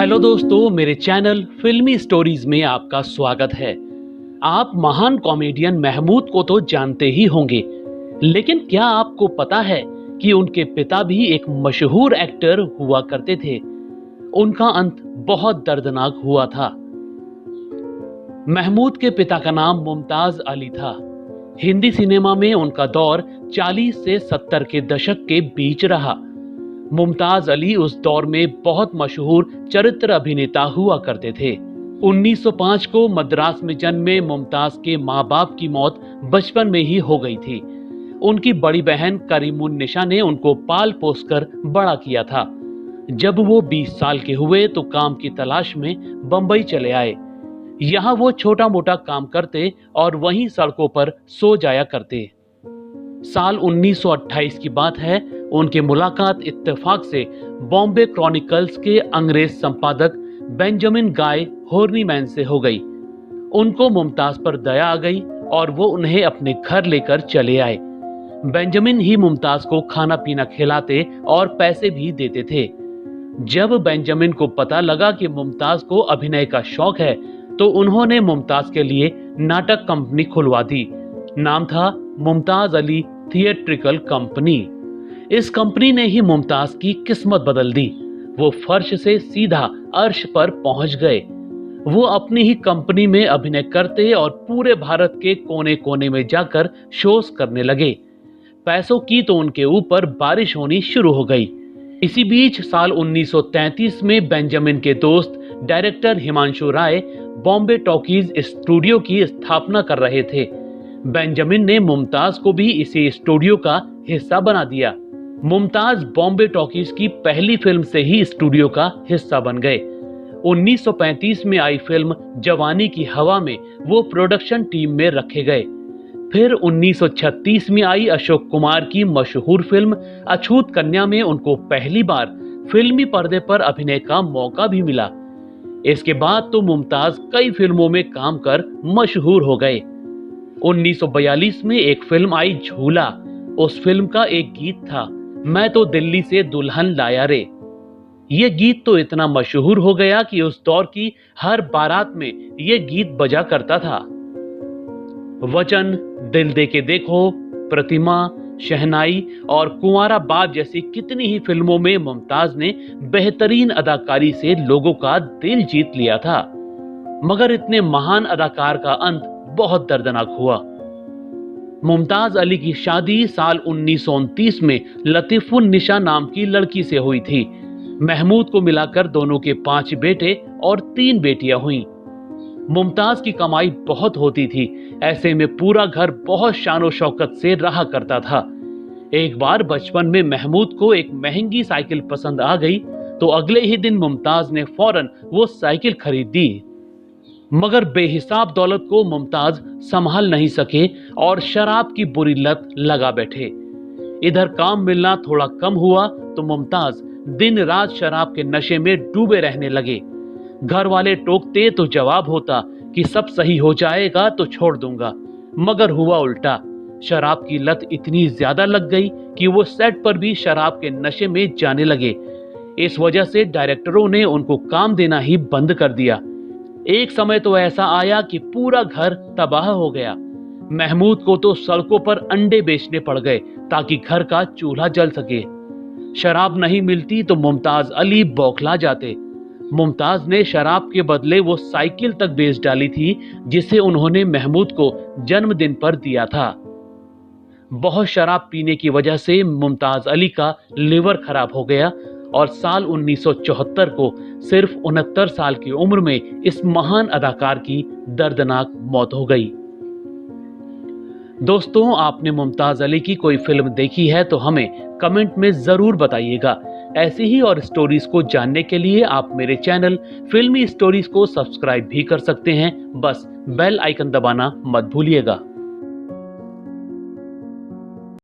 Hello दोस्तों, मेरे channel फिल्मी स्टोरीज में आपका स्वागत है। आप महान कॉमेडियन महमूद को तो जानते ही होंगे, लेकिन क्या आपको पता है कि उनके पिता भी एक मशहूर एक्टर हुआ करते थे। उनका अंत बहुत दर्दनाक हुआ था। महमूद के पिता का नाम मुमताज अली था। हिंदी सिनेमा में उनका दौर 40 से 70 के दशक के बीच रहा। मुमताज अली उस दौर में बहुत मशहूर चरित्र अभिनेता हुआ करते थे। 1905 को मद्रास में जन्मे मुमताज के माँ बाप की मौत बचपन में ही हो गई थी। उनकी बड़ी बहन करीमुन्निसा ने उनको पाल पोस कर बड़ा किया था। जब वो 20 साल के हुए तो काम की तलाश में बंबई चले आए। यहाँ वो छोटा मोटा काम करते और वहीं सड़कों पर सो जाया करते। साल 1928 की बात है। उनकी मुलाकात इत्तेफाक से बॉम्बे क्रॉनिकल्स के अंग्रेज संपादक बेंजामिन गाय होर्नीमैन से हो गई। उनको मुमताज पर दया आ गई और वो उन्हें अपने घर लेकर चले आए। बेंजामिन ही मुमताज को खाना पीना खिलाते और पैसे भी देते थे। जब बेंजामिन को पता लगा कि मुमताज को अभिनय का शौक है तो उन्होंने मुमताज के लिए नाटक कंपनी खुलवा दी। नाम था मुमताज अली थिएट्रिकल कंपनी। इस कंपनी ने ही मुमताज की किस्मत बदल दी। वो फर्श से सीधा अर्श पर पहुंच गए। वो अपनी ही कंपनी में अभिनय करते और पूरे भारत के कोने कोने में जाकर शोज करने लगे। पैसों की तो उनके ऊपर बारिश होनी शुरू हो गई। इसी बीच साल 1933 में बेंजामिन के दोस्त director Himanshu Rai Bombay talkies studio की स्थापना कर रहे थे। बेंजामिन ने मुमताज को भी इसी स्टूडियो का हिस्सा बना दिया। मुमताज बॉम्बे टॉकीज की पहली फिल्म से ही स्टूडियो का हिस्सा बन गए। 1935 में आई फिल्म जवानी की हवा में वो प्रोडक्शन टीम में रखे गए। फिर 1936 में आई अशोक कुमार की मशहूर फिल्म अछूत कन्या में उनको पहली बार फिल्मी पर्दे पर अभिनय का मौका भी मिला। इसके बाद तो मुमताज कई फिल्मों में काम कर मशहूर हो गए। 1942 में एक फिल्म आई झूला। उस फिल्म का एक गीत था, मैं तो दिल्ली से दुल्हन लाया रे। ये गीत तो इतना मशहूर हो गया कि उस दौर की हर बारात में ये गीत बजा करता था। वचन, दिल दे के देखो, प्रतिमा, शहनाई और कुंवारा बाप जैसी कितनी ही फिल्मों में मुमताज ने बेहतरीन अदाकारी से लोगों का दिल जीत लिया था। मगर इतने महान अदाकार का अंत बहुत दर्दनाक हुआ। मुमताज अली की शादी साल 1929 में लतीफुन्निसा नाम की लड़की से हुई थी। महमूद को मिलाकर दोनों के 5 बेटे और 3 बेटियां हुईं। मुमताज की कमाई बहुत होती थी, ऐसे में पूरा घर बहुत शानो शौकत से रहा करता था। एक बार बचपन में महमूद को एक महंगी साइकिल पसंद आ गई तो अगले ही दिन मुमताज ने फौरन वो साइकिल खरीद दी। मगर बेहिसाब दौलत को मुमताज संभाल नहीं सके और शराब की बुरी लत लगा बैठे। इधर काम मिलना थोड़ा कम हुआ तो मुमताज दिन रात शराब के नशे में डूबे रहने लगे। घर वाले टोकते तो जवाब होता कि सब सही हो जाएगा तो छोड़ दूंगा, मगर हुआ उल्टा। शराब की लत इतनी ज्यादा लग गई कि वो सेट पर भी शराब के नशे में जाने लगे। इस वजह से डायरेक्टरों ने उनको काम देना ही बंद कर दिया। एक समय तो ऐसा आया कि पूरा घर तबाह हो गया। महमूद को तो सड़कों पर अंडे बेचने पड़ गए ताकि घर का चूल्हा जल सके। शराब नहीं मिलती तो मुमताज अली बौखला जाते। मुमताज ने शराब के बदले वो साइकिल तक बेच डाली थी जिसे उन्होंने महमूद को जन्मदिन पर दिया था। बहुत शराब पीने की वजह से मुमताज अली का लिवर खराब हो गया और साल 1974 को सिर्फ 69 साल की उम्र में इस महान अदाकार की दर्दनाक मौत हो गई। दोस्तों, आपने मुमताज अली की कोई फिल्म देखी है तो हमें कमेंट में जरूर बताइएगा। ऐसी ही और स्टोरीज को जानने के लिए आप मेरे चैनल फिल्मी स्टोरीज को सब्सक्राइब भी कर सकते हैं। बस बेल आइकन दबाना मत भूलिएगा।